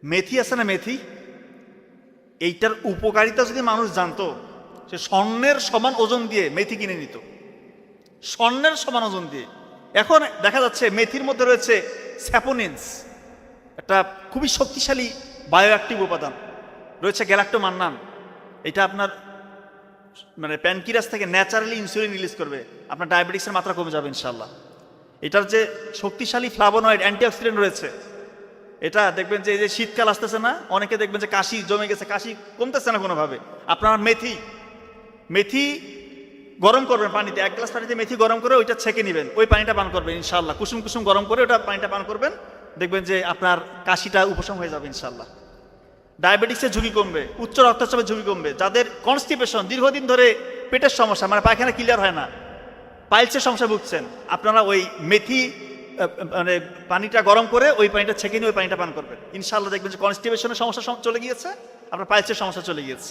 মেথি আছে না, মেথি, এইটার উপকারিতা যদি মানুষ জানতো, সে স্বর্ণের সমান ওজন দিয়ে মেথি কিনে নিত, স্বর্ণের সমান ওজন দিয়ে। এখন দেখা যাচ্ছে মেথির মধ্যে রয়েছে স্যাপোনিনস, একটা খুবই শক্তিশালী বায়োঅ্যাক্টিভ উপাদান রয়েছে, গ্যালাক্টোমান্নান। এটা আপনার মানে প্যানক্রিয়াস থেকে ন্যাচারালি ইনসুলিন রিলিজ করবে, আপনার ডায়াবেটিক্সের মাত্রা কমে যাবে ইনশাল্লাহ। এটার যে শক্তিশালী ফ্লাভোনয়েড অ্যান্টিঅক্সিডেন্ট রয়েছে, এটা দেখবেন যে এই যে শীতকাল আসতেছে না, অনেকে দেখবেন যে কাশি জমে গেছে, কাশি কমতেছে না কোনোভাবে। আপনার মেথি গরম করবেন পানিতে, 1 গ্লাস পানিতে মেথি গরম করে ওইটা ছেঁকে নেবেন, ওই পানিটা পান করবেন ইনশাল্লাহ। কুসুম কুসুম গরম করে ওটা পানিটা পান করবেন, দেখবেন যে আপনার কাশিটা উপশম হয়ে যাবে ইনশাল্লাহ। ডায়াবেটিক্সের ঝুঁকি কমবে, উচ্চ রক্তচাপের ঝুঁকি কমবে। যাদের কনস্টিপেশন, দীর্ঘদিন ধরে পেটের সমস্যা, মানে পায়খানা ক্লিয়ার হয় না, পাইলসের সমস্যা ভুগছেন, আপনারা ওই মেথি মানে পানিটা গরম করে ওই পানিটা ছেঁকে নিয়ে ওই পানিটা পান করবেন ইনশাল্লাহ, দেখবেন যে কনস্টিপেশনের সমস্যা চলে গিয়েছে, আপনার পাইলসের সমস্যা চলে গিয়েছে।